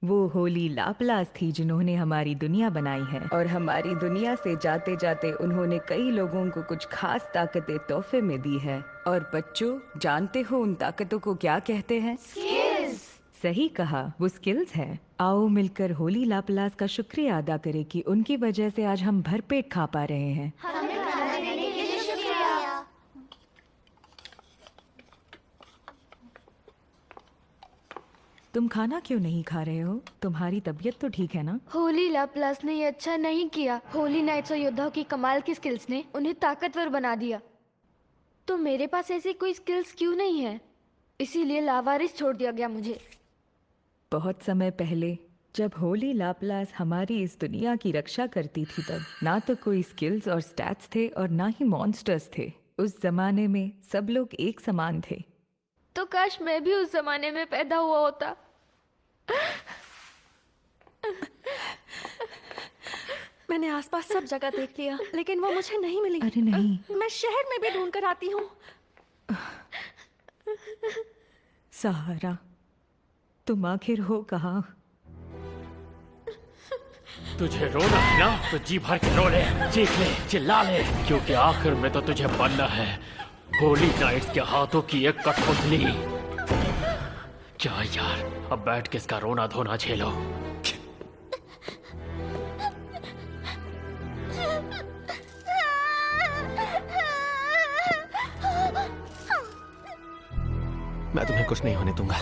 वो होली लाप्लास थी जिन्होंने हमारी दुनिया बनाई है, और हमारी दुनिया से जाते जाते उन्होंने कई लोगों को कुछ खास ताकतें तोहफे में दी है। और बच्चों, जानते हो उन ताकतों को क्या कहते हैं? स्किल्स। सही कहा, वो स्किल्स हैं। आओ मिलकर होली लाप्लास का शुक्रिया अदा करें कि उनकी वजह से आज हम भरपेट खा पा रहे हैं। हमें खाना देने के लिए शुक्रिया। तुम खाना क्यों नहीं खा रहे हो? तुम्हारी तबीयत तो ठीक है ना? होली लाप्लास ने ये अच्छा नहीं किया। होली नाइट्स और योद्धाओं की कमाल की स्किल्स ने उन्हें ताकतवर बना दिया। तो मेरे पास ऐसी कोई स्किल्स क्यों नहीं है? इसीलिए लावारिस छोड़ दिया गया मुझे। बहुत समय पहले जब होली लाप्लास हमारी इस दुनिया की रक्षा करती थी, तब ना तो कोई स्किल्स और स्टैट्स थे और ना ही मॉन्स्टर्स थे। उस जमाने में सब लोग एक समान थे। तो काश मैं भी उस जमाने में पैदा हुआ होता। मैंने आसपास सब जगह देख लिया, लेकिन वो मुझे नहीं मिली। अरे नहीं। मैं शहर में भी ढूंढ कर आती हूँ। सहारा, तुम आखिर हो कहाँ? तुझे रोना है ना, तो जी भर के रो ले, चीख ले, चिल्ला ले, क्योंकि आखिर में तो तुझे बनना है होली नाइट्स के हाथों की एक कठपुतली। जा यार, अब बैठ के इसका रोना धोना झेलो। मैं तुम्हें कुछ नहीं होने दूंगा।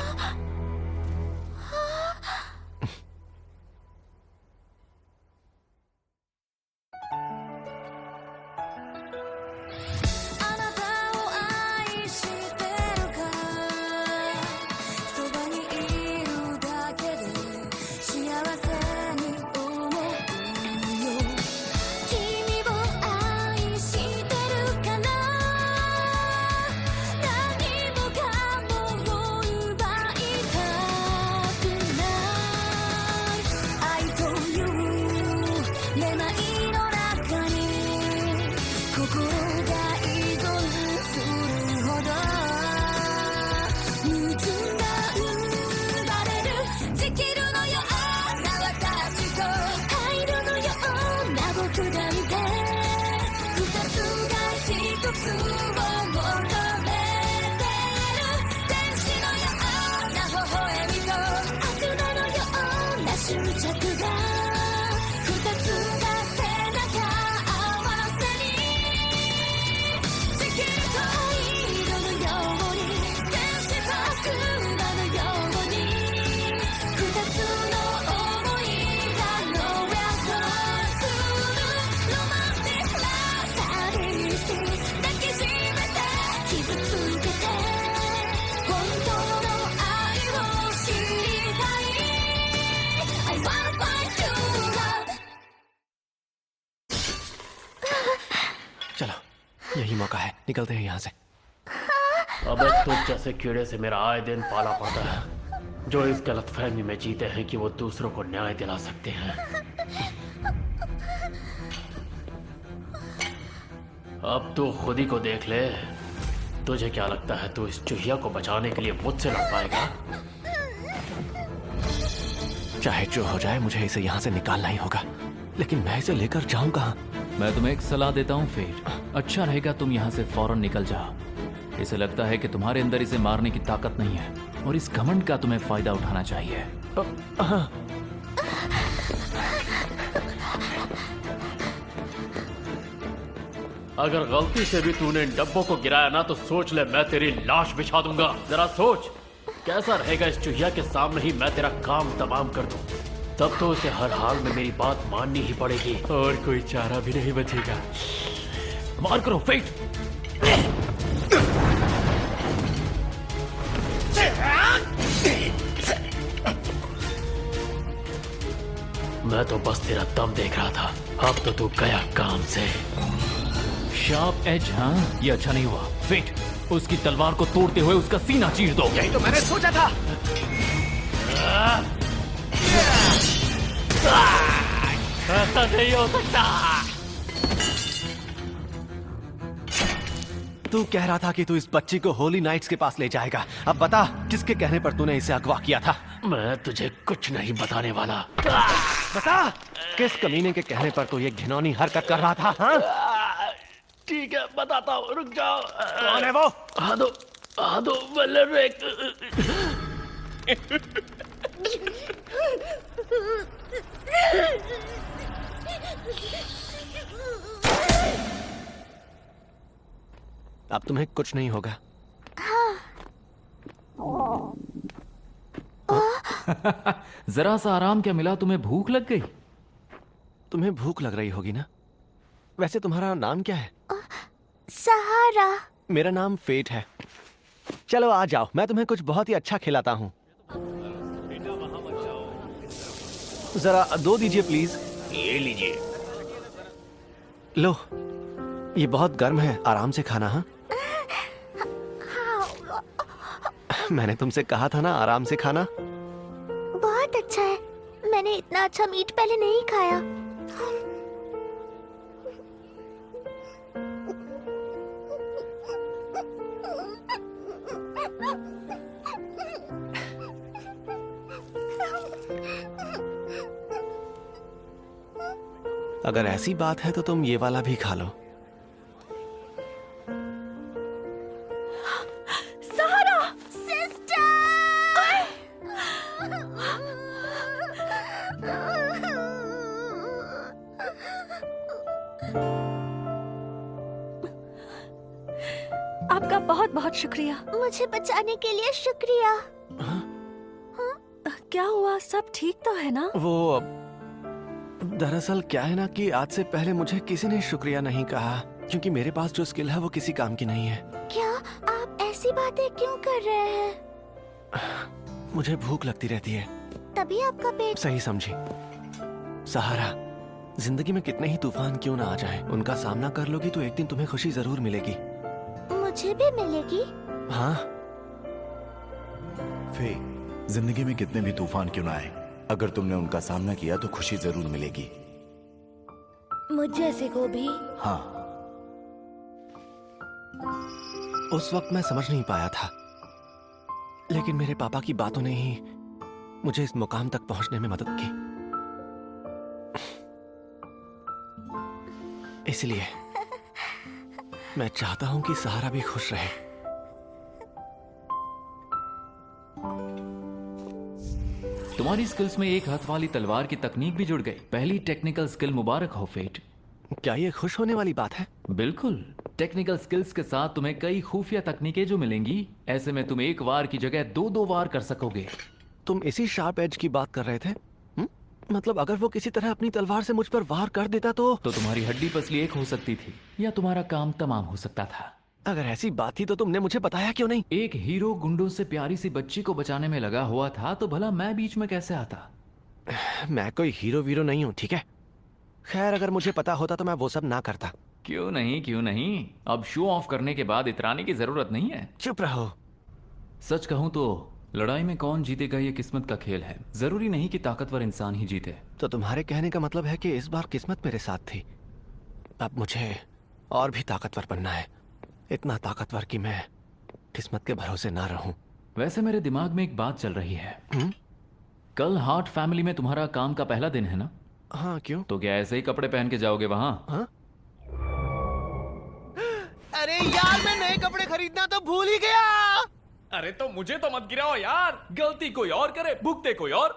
चलो, यही मौका है, निकलते हैं यहाँ से। अबे तुझ जैसे कीड़े से मेरा आए दिन पाला पड़ता है, जो इस गलतफहमी में जीते हैं कि वो दूसरों को न्याय दिला सकते हैं। अब तू खुद ही को देख ले। तुझे क्या लगता है तू इस चूहिया को बचाने के लिए मुझसे लड़ पाएगा? चाहे जो हो जाए, मुझे इसे यहाँ से निकालना ही होगा। लेकिन मैं इसे लेकर जाऊँ कहाँ? मैं तुम्हें एक सलाह देता हूँ फेट। अच्छा रहेगा तुम यहाँ से फौरन निकल जाओ। इसे लगता है कि तुम्हारे अंदर इसे मारने की ताकत नहीं है, और इस घमंड का तुम्हें फायदा उठाना चाहिए। अगर गलती से भी तूने इन डब्बों को गिराया ना, तो सोच ले मैं तेरी लाश बिछा दूंगा। जरा सोच कैसा रहेगा इस चूहिया के सामने ही मैं तेरा काम तमाम कर दूं। तब तो उसे हर हाल में मेरी बात माननी ही पड़ेगी, और कोई चारा भी नहीं बचेगा। मार करो फेट। मैं तो बस तेरा दम देख रहा था, अब तो तू गया काम से। शार्प एज, हाँ ये अच्छा नहीं हुआ। फेट, उसकी तलवार को तोड़ते हुए उसका सीना चीर दो। यही तो मैंने सोचा था। ऐसा नहीं हो सकता। तू कह रहा था कि तू इस बच्ची को होली नाइट्स के पास ले जाएगा। अब बता, किसके कहने पर तूने इसे अगवा किया था? मैं तुझे कुछ नहीं बताने वाला। बता, किस कमीने के कहने पर तू ये घिनौनी हरकत कर रहा था? हाँ? ठीक है, बताता हूँ, रुक जाओ। कौन है वो? हाँ दो वल्लरेक। अब तुम्हें कुछ नहीं होगा। जरा सा आराम क्या मिला? तुम्हें भूख लग गई? तुम्हें भूख लग रही होगी ना? वैसे तुम्हारा नाम क्या है? सहारा। मेरा नाम फेट है। चलो आ जाओ, मैं तुम्हें कुछ बहुत ही अच्छा खिलाता हूँ। जरा दो दीजिए प्लीज। ये लीजिए। लो, ये बहुत गर्म है, आराम से खाना। हाँ, मैंने तुमसे कहा था ना, आराम से खाना। बहुत अच्छा है। मैंने इतना अच्छा मीट पहले नहीं खाया। अगर ऐसी बात है तो तुम ये वाला भी खा लो। सहारा, सिस्टर। आपका बहुत बहुत शुक्रिया। मुझे बचाने के लिए शुक्रिया। हाँ? क्या हुआ? सब ठीक तो है ना? वो दरअसल क्या है ना कि आज से पहले मुझे किसी ने शुक्रिया नहीं कहा, क्योंकि मेरे पास जो स्किल है वो किसी काम की नहीं है। क्या आप ऐसी बातें क्यों कर रहे हैं? मुझे भूख लगती रहती है। तभी आपका पेट। सही समझी। सहारा, जिंदगी में कितने ही तूफान क्यों ना आ जाएं, उनका सामना कर लोगी तो एक दिन तुम्हें खुशी जरूर मिलेगी। मुझे भी मिलेगी। हाँ। फे, जिंदगी में कितने भी तूफान क्यों ना आए, अगर तुमने उनका सामना किया तो खुशी जरूर मिलेगी। मुझ जैसे को भी। हाँ। उस वक्त मैं समझ नहीं पाया था, लेकिन मेरे पापा की बातों ने ही मुझे इस मुकाम तक पहुंचने में मदद की। इसलिए मैं चाहता हूं कि सहारा भी खुश रहे। तुम्हारी स्किल्स में एक हाथ वाली तलवार की तकनीक भी जुड़ गई। पहली टेक्निकल स्किल मुबारक हो फेट। क्या ये खुश होने वाली बात है? बिल्कुल। टेक्निकल स्किल्स के साथ तुम्हें कई खुफिया तकनीकें जो मिलेंगी। ऐसे में तुम एक वार की जगह दो वार कर सकोगे। तुम इसी शार्प एज की बात कर रहे थे? मतलब अगर वो किसी तरह अपनी तलवार से मुझ पर वार कर देता तो तुम्हारी हड्डी पसली एक हो सकती थी, या तुम्हारा काम तमाम हो सकता था। अगर ऐसी बात थी तो तुमने मुझे बताया क्यों नहीं? एक हीरो गुंडों से प्यारी सी बच्ची को बचाने में लगा हुआ था, तो भला मैं बीच में कैसे आता? मैं कोई हीरो वीरो नहीं हूँ, ठीक है? खैर, अगर मुझे पता होता तो मैं वो सब ना करता। क्यों नहीं। अब शो ऑफ करने के बाद इतराने की जरूरत नहीं है। चुप रहो। सच कहूं तो लड़ाई में कौन जीतेगा ये किस्मत का खेल है। जरूरी नहीं कि ताकतवर इंसान ही जीते। तो तुम्हारे कहने का मतलब है कि इस बार किस्मत मेरे साथ थी। अब मुझे और भी ताकतवर बनना है, इतना ताकतवर कि मैं किस्मत के भरोसे ना रहूं। वैसे मेरे दिमाग में एक बात चल रही है। कल हार्ट फैमिली में तुम्हारा काम का पहला दिन है ना? हाँ, क्यों? तो क्या ऐसे ही कपड़े पहन के जाओगे वहां? हाँ? अरे यार, मैं नए कपड़े खरीदना तो भूल ही गया। अरे तो मुझे तो मत गिराओ यार, गलती कोई और करे, भुगते कोई और।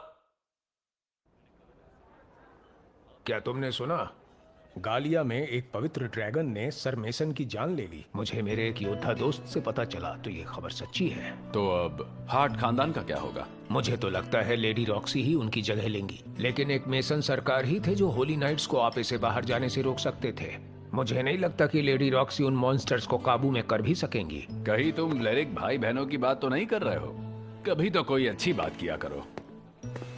क्या तुमने सुना? गालिया में एक पवित्र ड्रैगन ने सर मेसन की जान ले ली। मुझे मेरे एक योद्धा दोस्त से पता चला, तो ये खबर सच्ची है। तो अब हार्ट खानदान का क्या होगा? मुझे तो लगता है लेडी रॉक्सी ही उनकी जगह लेंगी, लेकिन एक मेसन सरकार ही थे जो होली नाइट्स को आपे से बाहर जाने से रोक सकते थे। मुझे नहीं लगता कि लेडी रॉक्सी उन मॉन्स्टर्स को काबू में कर भी सकेंगी। कहीं तुम लिरिक भाई बहनों की बात तो नहीं कर रहे हो? कभी तो कोई अच्छी बात किया करो।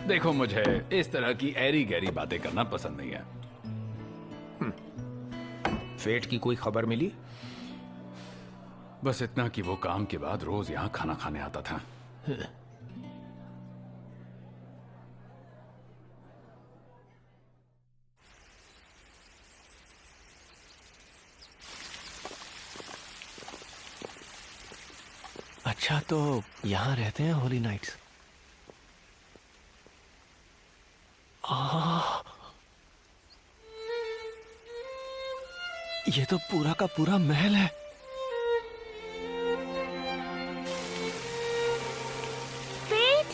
देखो, मुझे इस तरह की ऐरी गहरी बातें करना पसंद नहीं है। फेट की कोई खबर मिली? बस इतना कि वो काम के बाद रोज यहाँ खाना खाने आता था। अच्छा, तो यहाँ रहते हैं होली नाइट्स। ये तो पूरा का पूरा महल है। फेट,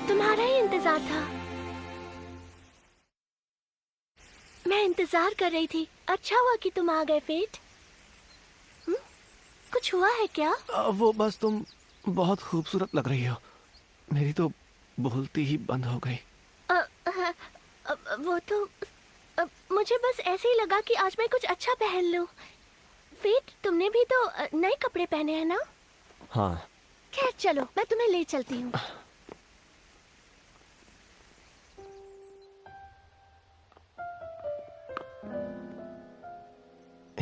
तुम्हारा ही इंतजार था। मैं इंतजार कर रही थी। अच्छा हुआ कि तुम आ गए फेट। कुछ हुआ है क्या? वो बस तुम बहुत खूबसूरत लग रही हो। मेरी तो बोलती ही बंद हो गई। वो तो मुझे बस ऐसे ही लगा कि आज मैं कुछ अच्छा पहन लूं। फेट, तुमने भी तो नए कपड़े पहने हैं ना? हाँ। खैर चलो, मैं तुम्हें ले चलती हूँ।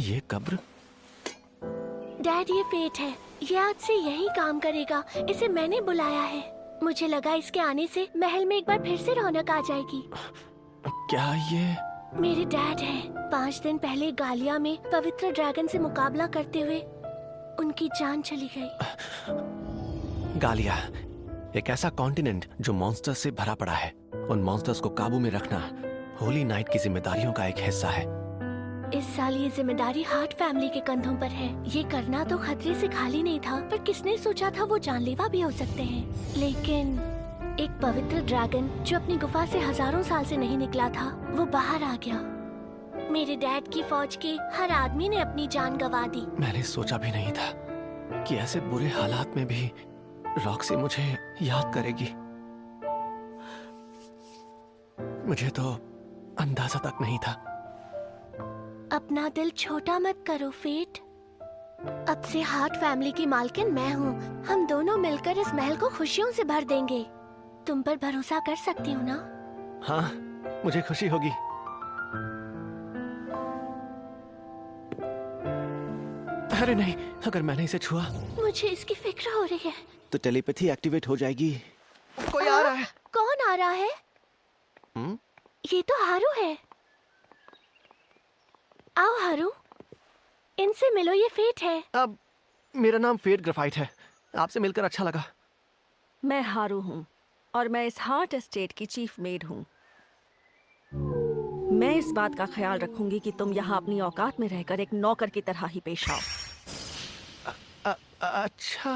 ये कब्र? डैड, ये फेट है। ये आज से यही काम करेगा। इसे मैंने बुलाया है। मुझे लगा इसके आने से महल में एक बार फिर से रौनक आ जाएगी। क्या ये? मेरे डैड हैं। 5 दिन पहले गालिया में पवित्र ड्रैगन से मुकाबला करते हुए उनकी जान चली गई। गालिया एक ऐसा कॉन्टिनेंट जो मॉन्स्टर्स से भरा पड़ा है। उन मॉन्स्टर्स को काबू में रखना होली नाइट की जिम्मेदारियों का एक हिस्सा है। इस साल ये जिम्मेदारी हार्ट फैमिली के कंधों पर है। ये करना तो खतरे से खाली नहीं था, पर किसने सोचा था वो जानलेवा भी हो सकते हैं। लेकिन एक पवित्र ड्रैगन जो अपनी गुफा से हजारों साल से नहीं निकला था, वो बाहर आ गया। मेरे डैड की फौज के हर आदमी ने अपनी जान गंवा दी। मैंने सोचा भी नहीं था कि ऐसे बुरे हालात में भी रॉक्सी मुझे याद करेगी। मुझे तो अंदाजा तक नहीं था। अपना दिल छोटा मत करो फेट। अब से हार्ट फैमिली की मालकिन मैं हूँ। हम दोनों मिलकर इस महल को खुशियों से भर देंगे। तुम पर भरोसा कर सकती हूँ ना? हाँ, मुझे खुशी होगी। अरे नहीं, अगर मैंने इसे छुआ मुझे इसकी फिक्र हो रही है। तो टेलीपैथी एक्टिवेट हो जाएगी। कोई आ रहा है। कौन आ रहा है? ये तो हारू है। आओ हारू, इनसे मिलो। ये फेट है। अब मेरा नाम फेट ग्रेफाइट है। आपसे मिलकर अच्छा लगा। मैं हारू हूँ और मैं इस हार्ट एस्टेट की चीफ मेड हूँ। मैं इस बात का ख्याल रखूंगी कि तुम यहाँ अपनी औकात में रहकर एक नौकर की तरह ही पेश आओ। अच्छा,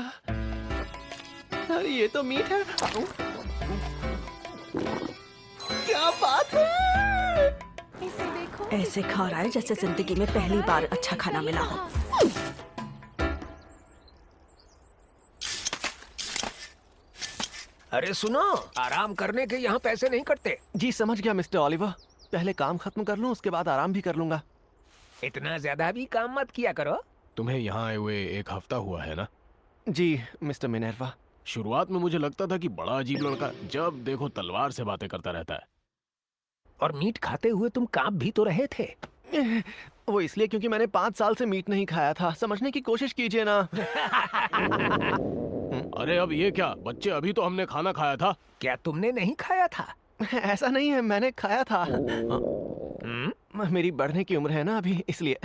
अरे ये तो मीट है। क्या बात है? इसे देखो। ऐसे खा रहा है जैसे जिंदगी में पहली बार अच्छा खाना मिला हो। अरे सुनो, आराम करने के यहाँ पैसे नहीं कटते। जी समझ गया मिस्टर ओलिवर। पहले काम खत्म कर लूं, उसके बाद आराम भी कर लूंगा। इतना ज्यादा भी काम मत किया करो। तुम्हें यहाँ आए हुए 1 हफ्ता हुआ है ना? जी मिस्टर मिनर्वा। शुरुआत में मुझे लगता था कि बड़ा अजीब लड़का, जब देखो तलवार से बातें करता रहता है। और मीट खाते हुए तुम कांप भी तो रहे थे। वो इसलिए क्योंकि मैंने 5 साल से मीट नहीं खाया था। समझने की कोशिश कीजिए ना। अरे अब ये क्या बच्चे, अभी तो हमने खाना खाया था। क्या तुमने नहीं खाया था? ऐसा नहीं है, मैंने खाया था। मेरी बढ़ने की उम्र है ना अभी, इसलिए।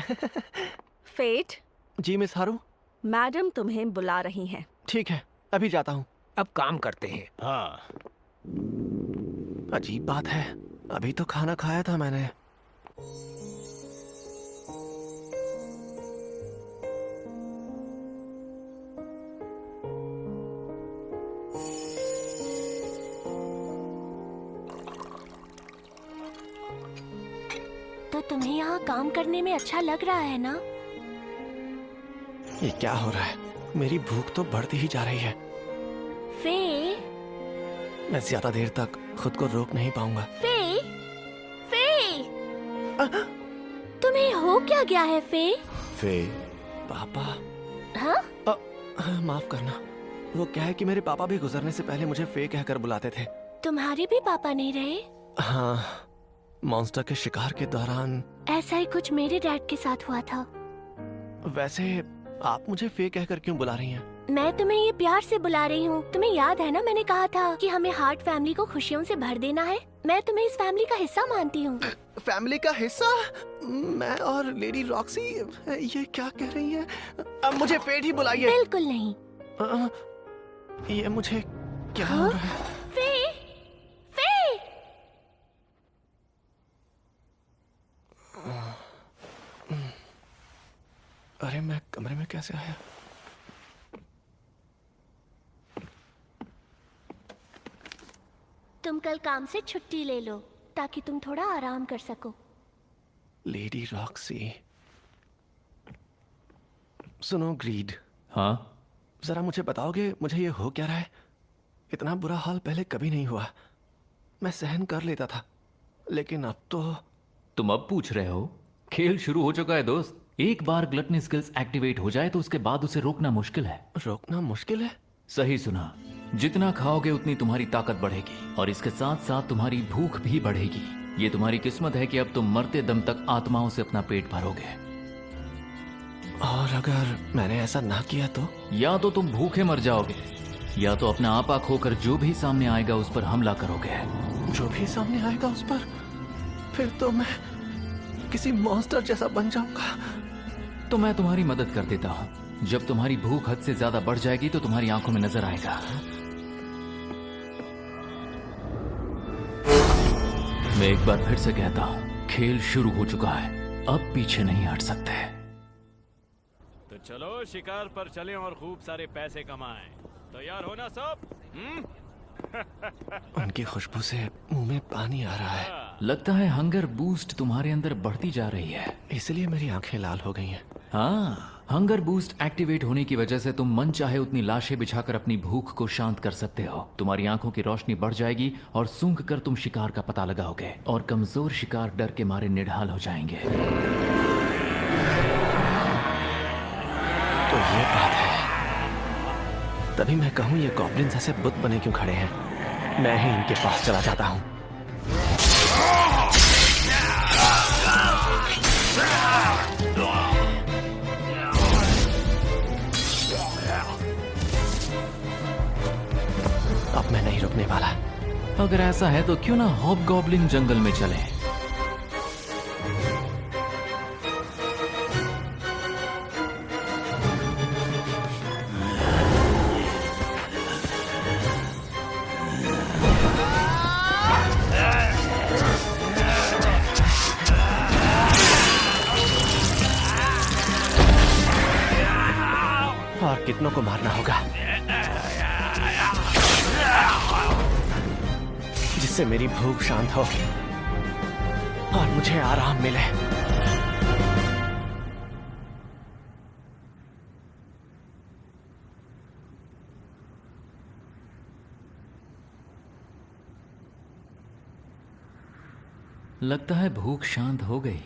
फेट। जी मिस हारू। मैडम तुम्हें बुला रही हैं। ठीक है, अभी जाता हूँ। अब काम करते हैं। हाँ। अजीब बात है, अभी तो खाना खाया था मैंने। तो तुम्हें यहाँ काम करने में अच्छा लग रहा है ना? ये क्या हो रहा है? मेरी भूख तो बढ़ती ही जा रही है। फे, मैं ज्यादा देर तक खुद को रोक नहीं पाऊंगा। फे, फे, तुम्हें हो क्या गया है फे? फे, पापा। हाँ? माफ करना। वो क्या है कि मेरे पापा भी गुजरने से पहले मुझे फे कहकर बुलाते थे। तुम्हारे भी पापा नहीं रहे? हाँ, मॉन्स्टर के शिकार के दौरान। ऐसा ही कुछ मेरे डैड के साथ हुआ था। वैसे आप मुझे फे कहकर क्यों बुला रही हैं? मैं तुम्हें ये प्यार से बुला रही हूँ। तुम्हें याद है ना, मैंने कहा था कि हमें हार्ट फैमिली को खुशियों से भर देना है। मैं तुम्हें इस फैमिली का हिस्सा मानती हूँ। फैमिली का हिस्सा? मैं और लेडी रॉक्सी, ये क्या कह रही है? अब मुझे फेट ही बुलाइए। बिल्कुल नहीं। ये मुझे क्या हो रहा है? फे, फे। अरे मैं कमरे में कैसे आया? तुम कल काम से छुट्टी ले लो ताकि तुम थोड़ा आराम कर सको। लेडी रॉक्सी, सुनो ग्रीड। हाँ? जरा मुझे बताओगे मुझे ये हो क्या रहा है? इतना बुरा हाल पहले कभी नहीं हुआ। मैं सहन कर लेता था, लेकिन अब तो। तुम अब पूछ रहे हो? खेल शुरू हो चुका है दोस्त। एक बार ग्लटनी स्किल्स एक्टिवेट हो जाए तो उसके बाद उसे रोकना मुश्किल है। रोकना मुश्किल है? सही सुना। जितना खाओगे उतनी तुम्हारी ताकत बढ़ेगी और इसके साथ साथ तुम्हारी भूख भी बढ़ेगी। ये तुम्हारी किस्मत है कि अब तुम मरते दम तक आत्माओं से अपना पेट भरोगे। और अगर मैंने ऐसा ना किया तो? या तो तुम भूखे मर जाओगे, या तो अपना आपा खोकर जो भी सामने आएगा उस पर हमला करोगे। जो भी सामने आएगा उस पर? फिर तो मैं किसी मॉन्स्टर जैसा बन जाऊंगा। तो मैं तुम्हारी मदद कर देता हूँ। जब तुम्हारी भूख हद से ज्यादा बढ़ जाएगी तो तुम्हारी आंखों में नजर आएगा। मैं एक बार फिर से कहता हूँ, खेल शुरू हो चुका है, अब पीछे नहीं हट सकते। तो चलो शिकार पर चलें और खूब सारे पैसे कमाएं। तैयार हो ना सब? उनकी खुशबू से मुंह में पानी आ रहा है। लगता है हंगर बूस्ट तुम्हारे अंदर बढ़ती जा रही है, इसलिए मेरी आंखें लाल हो गई हैं। हाँ, हंगर बूस्ट एक्टिवेट होने की वजह से तुम मन चाहे उतनी लाशें बिछाकर अपनी भूख को शांत कर सकते हो। तुम्हारी आंखों की रोशनी बढ़ जाएगी और सूंघ कर तुम शिकार का पता लगाओगे और कमजोर शिकार डर के मारे निढाल हो जाएंगे। तो ये बात है। तभी मैं कहूँ ये गॉब्लिन्स ऐसे बुत बने क्यों खड़े हैं? मैं ही इनके पास चला जाता हूँ। अब मैं नहीं रुकने वाला। अगर ऐसा है तो क्यों ना हॉबगॉब्लिन जंगल में चलें? और कितनों को मारना होगा जिससे मेरी भूख शांत हो और मुझे आराम मिले। लगता है भूख शांत हो गई।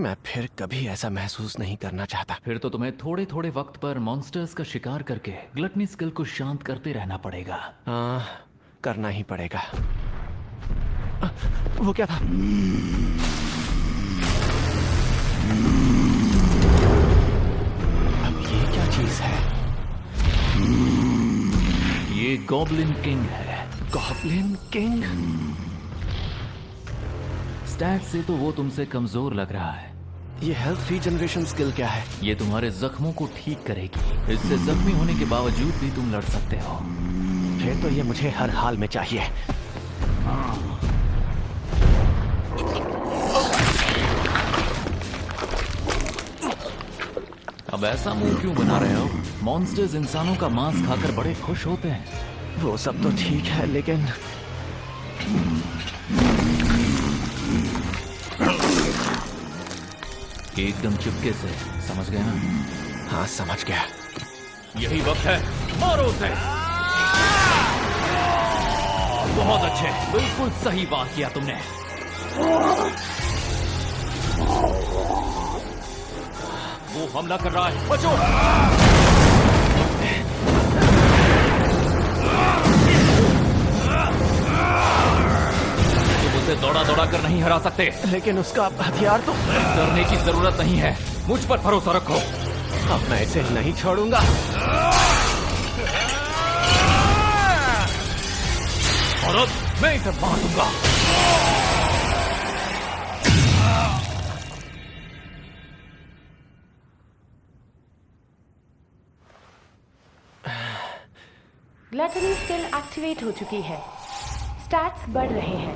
मैं फिर कभी ऐसा महसूस नहीं करना चाहता। फिर तो तुम्हें थोड़े थोड़े वक्त पर मॉन्स्टर्स का शिकार करके ग्लटनी स्किल को शांत करते रहना पड़ेगा। हाँ, करना ही पड़ेगा। वो क्या था? अब ये क्या चीज है? ये गॉब्लिन किंग है। Goblin king? स्टैट से तो वो तुमसे कमजोर लग रहा है। ये हेल्थ रीजनरेशन स्किल क्या है? ये तुम्हारे जख्मों को ठीक करेगी। इससे जख्मी होने के बावजूद भी तुम लड़ सकते हो। फिर तो ये मुझे हर हाल में चाहिए। अब ऐसा मुंह क्यों बना रहे हो? मॉन्स्टर्स इंसानों का मांस खाकर बड़े खुश होते हैं। वो सब तो ठीक है, लेकिन एकदम चुपके से, समझ गया ना? हाँ, समझ गया। यही वक्त है, मारो उसे। बहुत अच्छे, बिल्कुल सही बात किया तुमने। वो हमला कर रहा है, बचो। तुम उसे दौड़ा दौड़ा कर नहीं हरा सकते। लेकिन उसका हथियार तो। डरने की जरूरत नहीं है, मुझ पर भरोसा रखो। अब मैं इसे नहीं छोड़ूंगा। और अब मैं इसे मार दूंगा। ग्लटनी स्किल एक्टिवेट हो चुकी है। स्टैट्स बढ़ रहे हैं।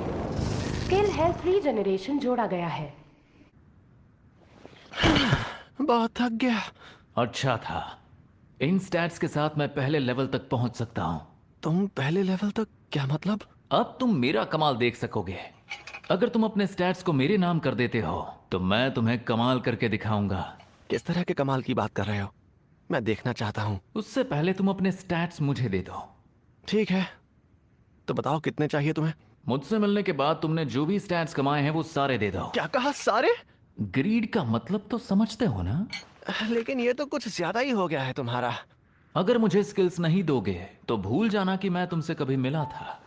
स्किल हेल्थ रीजनरेशन जोड़ा गया है। बहुत थक गया। अच्छा था। इन स्टैट्स के साथ मैं पहले लेवल तक पहुंच सकता हूं। तुम पहले लेवल तक? क्या मतलब? अब तुम मेरा कमाल देख सकोगे। अगर तुम अपने स्टैट्स को मेरे नाम कर देते हो तो मैं तुम्हें कमाल करके दिखाऊंगा। किस तरह के कमाल की बात कर रहे हो? मैं देखना चाहता हूँ। उससे पहले तुम अपने स्टैट्स मुझे दे दो। ठीक है, तो बताओ कितने चाहिए तुम्हें? मुझसे मिलने के बाद तुमने जो भी स्टैट्स कमाए हैं वो सारे दे दो। क्या कहा? सारे? ग्रीड का मतलब तो समझते हो ना? लेकिन ये तो कुछ ज्यादा ही हो गया है तुम्हारा। अगर मुझे स्किल्स नहीं दोगे तो भूल जाना कि मैं तुमसे कभी मिला था।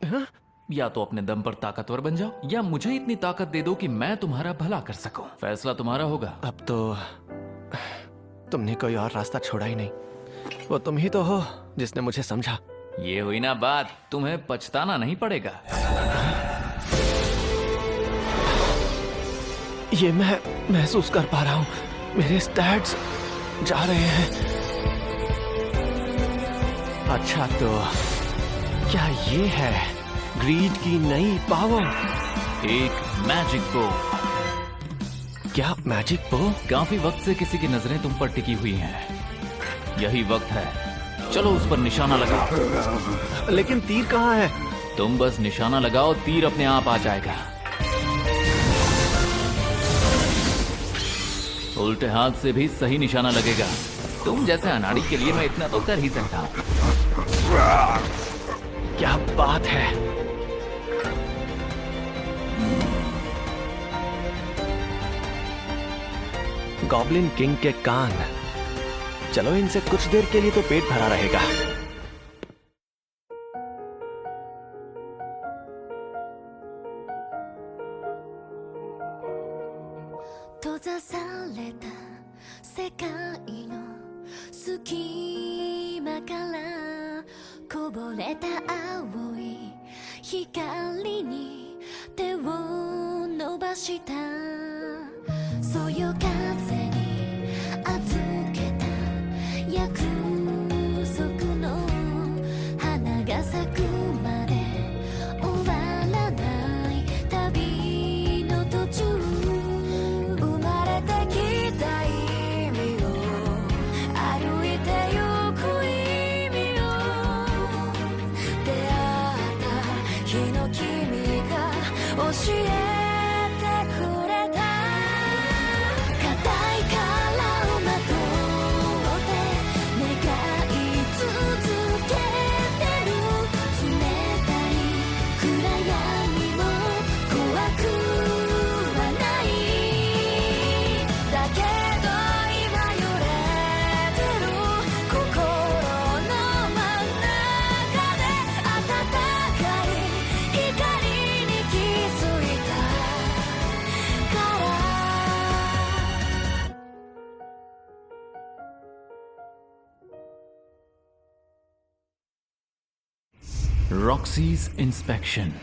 हाँ? या तो अपने दम पर ताकतवर बन जाओ या मुझे इतनी ताकत दे दो कि मैं तुम्हारा भला कर सकूं। फैसला तुम्हारा होगा। अब तो तुमने कोई और रास्ता छोड़ा ही नहीं। वो तुम ही तो हो जिसने मुझे समझा। ये हुई ना बात। तुम्हें पछताना नहीं पड़ेगा। ये मैं महसूस कर पा रहा हूँ। मेरे स्टैट्स जा रहे हैं। अच्छा, तो क्या ये है ग्रीड की नई पावर? एक मैजिक बो। क्या मैजिक बो? काफी वक्त से किसी की नजरें तुम पर टिकी हुई हैं। यही वक्त है, चलो उस पर निशाना लगाओ। लेकिन तीर कहाँ है? तुम बस निशाना लगाओ, तीर अपने आप आ जाएगा। उल्टे हाथ से भी सही निशाना लगेगा। तुम जैसे अनाड़ी के लिए मैं इतना तो कर ही सकता हूं। क्या बात है! गॉब्लिन किंग के कान। चलो, इनसे कुछ देर के लिए तो पेट भरा रहेगा। Roxy's inspection.